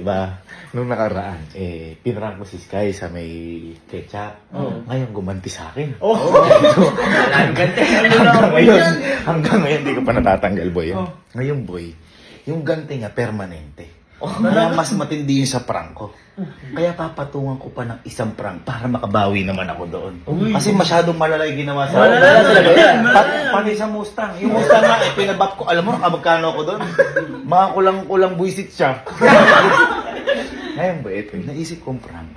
ba, nung nakaraan, pinrank ko si Sky sa may ketchup. Ngayon, gumanti sa akin. Hanggang ngayon, hindi ko pa natatanggal, boy. Ngayon, boy, yung ganti niya, permanente. Kaya mas matindi yun sa prank ko. Kaya papatungan ko pa ng isang prank para makabawi naman ako doon. Kasi masyadong malala yung ginawa sa akin. Malala talaga yan. Pati sa Mustang. Yung Mustang nga, pinabap ko. Alam mo, magkano ako doon? Mga kulang buisit siya. Ngayon ba, ito, naisip kong prank.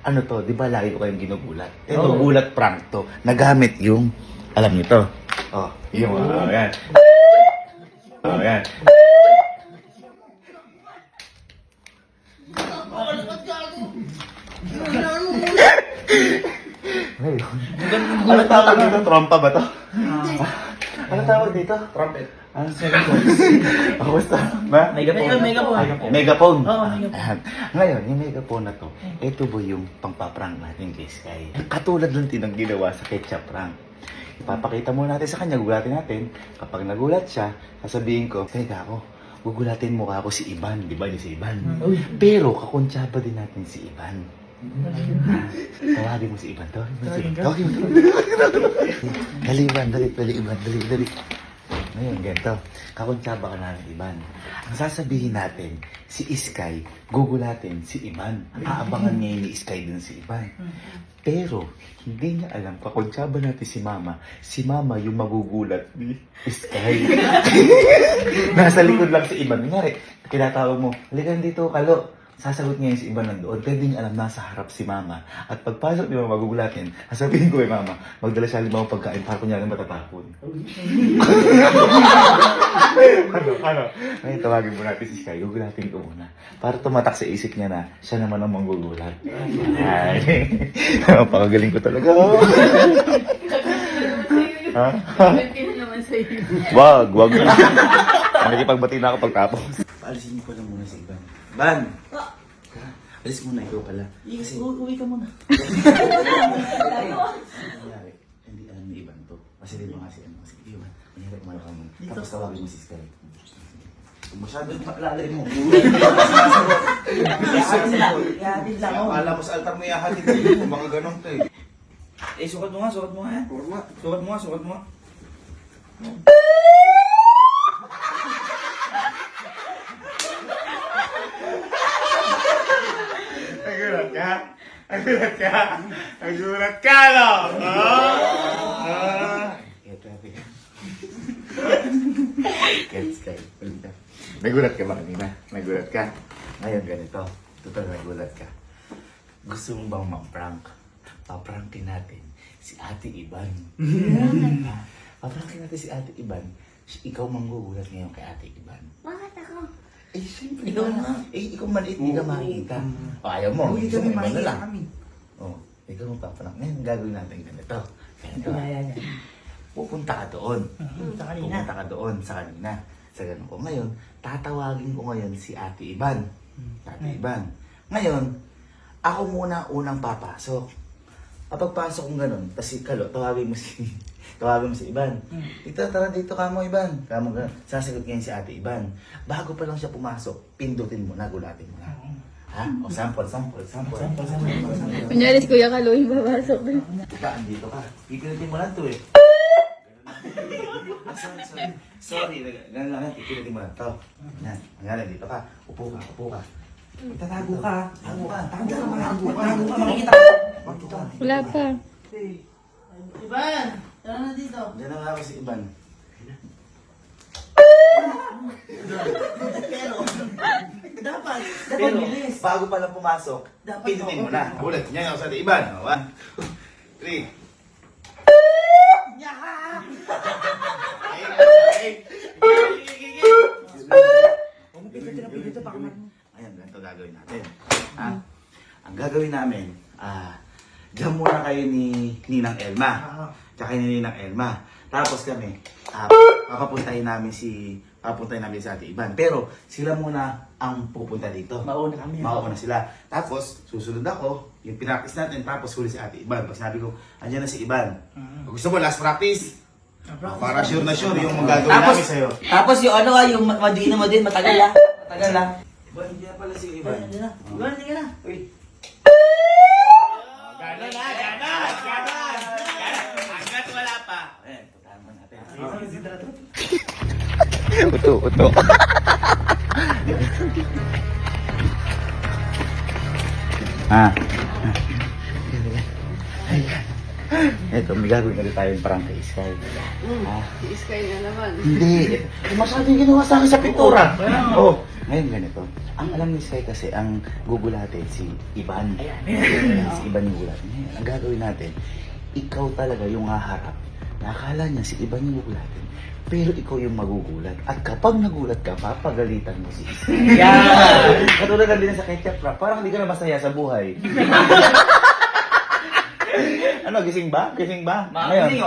Ano to, di ba lagi ko kayong ginugulat? Gulat prank to. Nagamit yung, alam niyo to. Yung, yan. Yan. Ngayon. Ano tawag dito? Trompa ba to? Ano tawag dito? Trumpet. Ano sabi ko? Basta, ba? Megaphone. Megaphone. Oo, megaphone. Ayan. Ngayon, yung megaphone na to, ito ba yung pangpaprank natin kay Sky? Katulad ng tinang ginawa sa ketchup prank. Ipapakita muna natin sa kanya, gugulatin natin. Kapag nagulat siya, sasabihin ko, teka ako, gugulatin mo ka ako si Ivan. Di ba ni si Ivan? Pero kakuntsaba din natin si Ivan. Tawagin mo si Ivan. Tawagin mo. Dali Ivan, dali Ivan, dali. Ngayon, ganito. Kakuntsaba ka namin, Ivan. Ang sasabihin natin, si Sky, gugulatin si Ivan. Aabangan ngayon ni Sky din si Ivan. Pero, hindi niya alam, kakuntsaba natin si Mama. Si Mama yung magugulat ni Sky. Nasa likod lang si Ivan. Nangyari, tinatawag mo, halika dito, Kalo. Sasagot ngayon si Ivan nandoon. Pwede niya alam, nasa harap si Mama. At pagpasok ni Mama, magugulatin. Sasabihin ko kay Mama, magdala siya 5 pagkain para kunyari matatapon. Ano? Ngayon, tawagin mo natin si Sky. Gugulatin ko muna. Para tumatak sa isip niya na siya naman ang manggugulat. Ay, pakagaling ko talaga. Ha? Wag. Nakikipagbati na ako pagtapos. Paalisin ko lang muna si Ivan. Ivan! Alis muna, ikaw pala. Kasi, Uwi ka muna. nangyari, hindi alam ni Ivan to. Kasi di ba nga si Ivan, nangyari kumala ka muna. Tapos tawagin mo si Sky. Kung masyado yung palalay mo. Ihatid lang ako. Alam mo sa altar mo ihahatid mo. Mga ganun to eh. Sukat mo nga. Sukat mo nga. Nagulat ka, no? Sky, nagulat ka ba kanina? Nagulat ka? Ngayon ganito. Total nagulat ka. Gusto mo bang ma-prank? Pa-prankin natin si Ate Ivan. Pa-prankin natin si Ate Ivan. Ikaw manggugulat ngayon kay Ate Ivan. Bakit ako? Siyempre Ikaw na. nga. Ikaw maliit, hindi ka makikita. Ayaw mo. Hindi Gusto mo kami iba na makikita lang. kami. Ikaw ang paprank. Ngayon, gagawin natin ganito. Ito kaya niya. Pupunta ka doon. Sa kanina. Pupunta ka doon sa kanina. Sa ganun ko. Ngayon, tatawagin ko ngayon si Ate Ivan. Ate Ivan. Ngayon, ako muna unang papasok. Kapag pasok kong ganun, tapos si Kalo, tawagin mo si Ivan. Tita, tara dito ka mo, Ivan. Kamo ganun. Sasagot ngayon si Ate Ivan. Bago pa lang siya pumasok, pindutin mo na, gulatin mo na. Ha? O, sample. Kunyari si Kuya Kaloy, babasok na. Diba, andito ka. Pipilitin mo lang to eh. Sorry. Ganun lang yan. Pipilitin mo lang to. Yan. Nangyari, dito ka. Upo ka. Tatago ka. Tago ka. Makikita ka. Wala pa. Ivan! Tara na dito. Diyan na nga ako si Ivan. Dapat Pero, bilis. bago pa lang pumasok, Dapat pindutin mo ako. na. Ulit. Yan ako sa Ate Ivan. 1, 2, 3. Ayan, ganito gagawin natin. Ha? Ang gagawin namin, diyan muna kayo ni Ninang Elma. Tsaka ni Ninang Elma. Tapos kami, papuntahin namin si Ate Ivan. Pero sila muna ang pupunta dito. Mauna sila. Tapos, susunod ako, yung pinractice natin, tapos huli si Ate Ivan. Pag sinabi ko, andyan na si Ivan. Kung gusto mo, last practice. Para sure na sure yung magagawin namin sa'yo. Tapos yung ano yung madina mo din, matagal ah. Matagal ah. Iban, hindi na pala si Iban. Hindi na. Iban, hindi ka na. Uy. Ganon na, ganon. Hanggat wala pa. Ayan, tutahan mo natin. Uto. Ah. Eto, may gagawin na rin tayong parang kay Sky. Ah. Si Sky na naman. Hindi. Masyado yung ginawa sa akin sa pintura. Oo. Ngayon ganito. Ang alam ni Sky kasi, ang gugulatin si Iban. Si Iban yung gugulatin. Ngayon, ang gagawin natin, ikaw talaga yung haharap. Nakakala niya si Iban yung gugulatin. Pero ikaw yung magugulat. At kapag nagulat ka, papagalitan mo si Sky. Yeah! Katulad na din sa ketchup wrap. Parang hindi ka na masaya sa buhay. Ano, gising ba? Gising ba? Ngayon,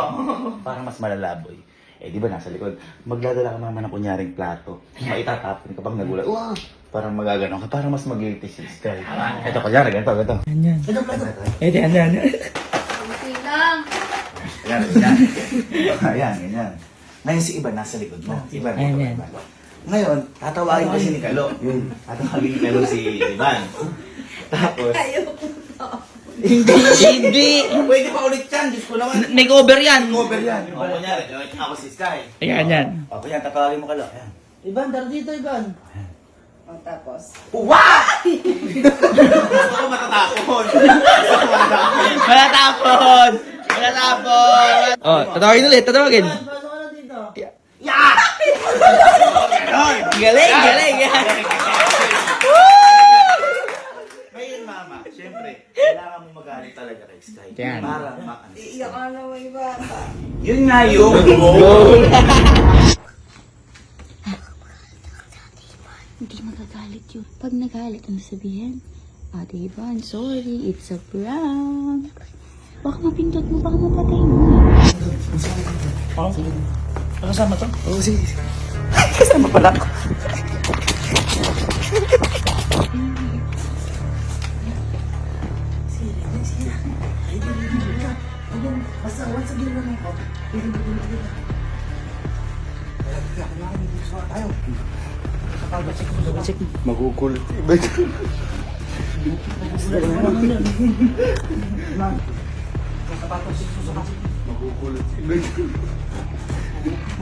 parang mas malalaboy. Eh, di ba nasa likod? Magdadala ka naman ng kunyaring plato. Maitatapon kapag nagulat. Wow! Parang magagano ka. Parang mas mag-guilty si Sky. Ito, kunyari, ganito. Yan. Yan. Kunti lang. Ayan, ganyan. Ngayon si Iban nasa likod mo. Iban. Ayan. Ngayon, tatawagin kasi ni Kalo. Tatawagin ni Kalo si Iban. Tapos, Hindi. pwede pa ulit yan. Diyos ko naman. May cover yan. Cover yan. O, kunyari, ako si Sky. Yan. O, kunyari, tatawagin mo Kalo. Ayan. Iban, dar dito, Iban. O, tapos. Uwa! Gusto ko matatapon. Malatapon. Oh, tatawagin ulit, tatawagin. Pasok ka na dito. Ganon! Galing. Ngayon, Mama, syempre, kailangan mo magalit talaga kay Sky. Yan. Para makalis. Iyak ka na may bata. Yun nga yung goal. Hindi magagalit yun. Pag nagalit, ano sabihin? Ate Ivan, sorry, it's a prank. Baka mapindot mo, baka mapatay mo. Kasama to? Oo, sige. Kasama pala ako. Basta, once again naman ako. Magugulat.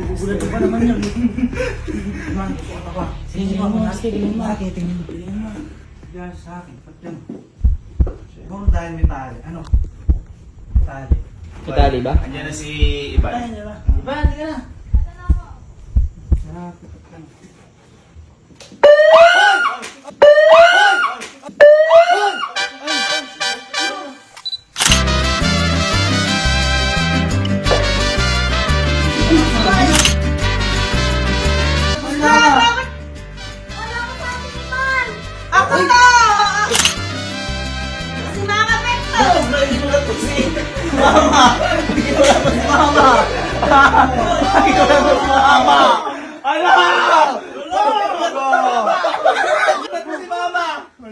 Gugulat pa naman yun. Man, suot ako. Sige mo. Tingin mo. Diyan sa akin. Ba't yan? Siguro dahil may tali. Ano? Tali. May tali ba? Andiyan na si Iban. Ay, di ba? Iba, hindi ka na.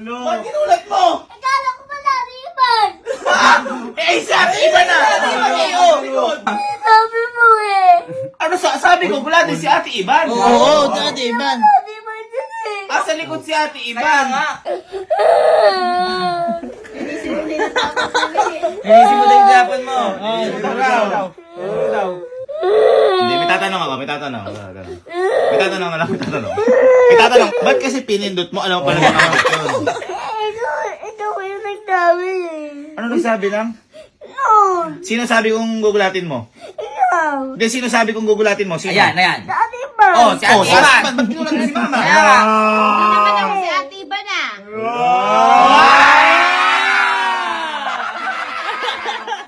Ba't ginulat mo? Akala ko pala, Ivan! Eh, si Ate Iban na! Sabi mo eh! Ano sabi ko, gulatin si Ate Iban. Oo, dati, Iban. Ate Ivan dyan eh! Ah, sa likod si Ate Iban. Inisip mo din ang tapos sabihin. Inisip mo din dapat mo. Hindi, may tatanong ako, may tatanong. May tatanong, ba't kasi pinindot mo? Alam mo pala nakamit yun. Ikaw yung nagdami eh. Ano nagsabi lang? No! Sino sabi kong gugulatin mo? Ikaw! Hindi, sino sabi kong gugulatin mo? Sino? Ayan. Ate Ivan! Oh, si Ate Iban. Ba't ginulat mo si Mama? Kaya nga. naman ako si Ate Ivan ah!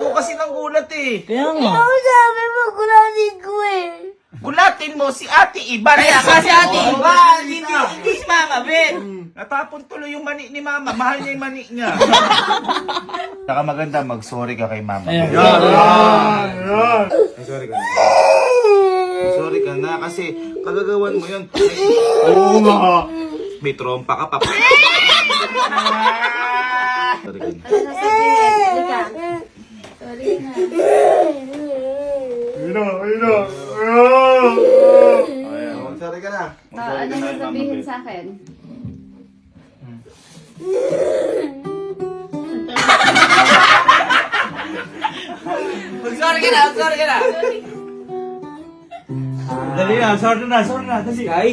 Ako kasi nang gulat eh. Kaya nga. Ikaw sabi mo, kulanin ko eh! Gulatin mo si Ate Iban. Kaya kasi Ate Iban. Hindi si Mama, Ben. Natapon tuloy yung mani ni Mama. Mahal niya yung mani niya. Saka maganda, mag-sorry ka kay Mama. Ayan. Sorry ka na. Sorry ka na kasi kagagawan mo yun. Oo nga. May trompa ka pa. Sorry ka na. Ano sasabihin? Halika. Sorry na. Sorry ka na. Ano sasabihin sa akin? Mag-sorry ka na, mag-sorry ka na. Dali na, sorry na, dali. Sky,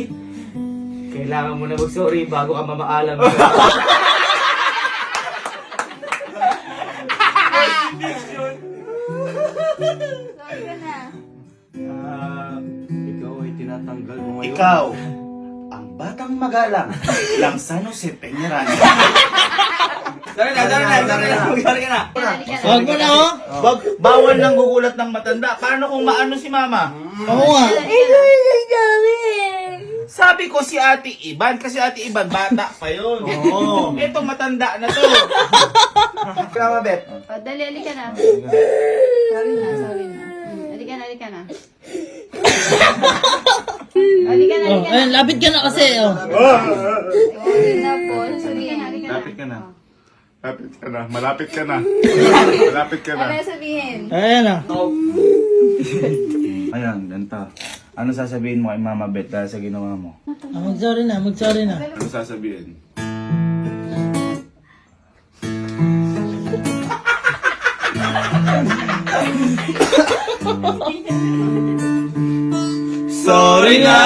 kailangan mo na mag-sorry bago ka mamaalam. Sorry ka na. Ikaw ay tinatanggal mo ngayon. Ikaw, ang batang magalang lang San Jose Peñaran. Sorry na, mag-sorry ka na. Wag mo na, oh. Wag, bawal nang gugulat ng matanda. Paano kung maano si mama? Oo nga. Sabi ko si Ate Iban, kasi Ate Iban, bata pa yun. Oo. Ito, matanda na to. Kama, Bet. O, dali, halika na. Sorry na. Halika na. Halika na. Ayun, lapit ka na kasi, oh. Sorry na po. Sabihin, halika na. Lapit ka na. Malapit ka na. Malapit ka na. Malapit ka na. Ano sabihin? Ayan na. Ayan, ganito. Ano sasabihin mo kay Mama Bet dahil sa ginawa mo? Mag-sorry na. Ano sasabihin? Sorry na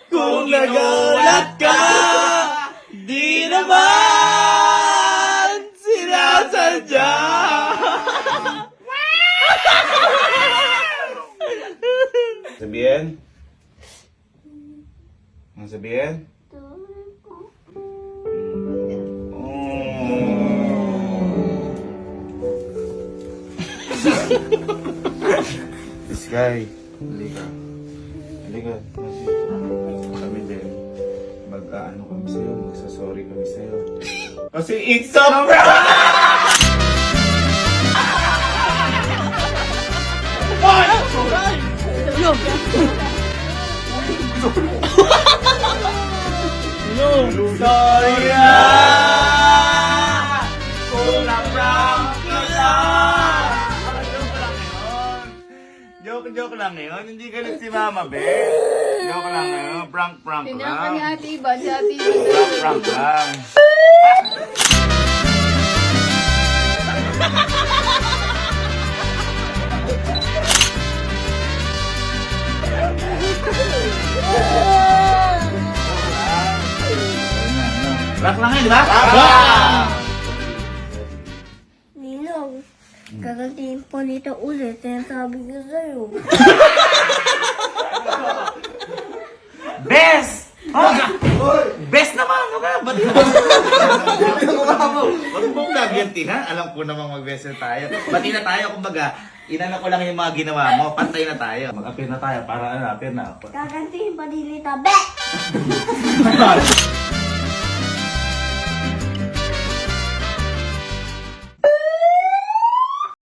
kung nagulat ka. Di naman sinasadya. Sabihin? Ano sabihin? Sky, halika. Halika. Kami din. Mag-ano kami sa'yo, magsasorry kami sa'yo. Kasi it's a prank! Sorry na! Kung na-prank ka lang! Joke lang yun. Hindi galit si Mama, be. Joke lang yun. Prank Tinaka ni lang. Ate Iban. Si Ate Iban. Prank lang. Prank lang yun, di ba? Ninong, gagatiin po nito ulit. Sinasabi ko sa'yo. Best! Best naman! Ano ka? Ba't Huwag mong gagantihan. Alam ko namang mag-best na tayo. Pati na tayo, kumbaga, inana ko lang yung mga ginawa mo. Pantay na tayo. Mag-appear na tayo para appear na ako. Gagatiin pa din nito. Be!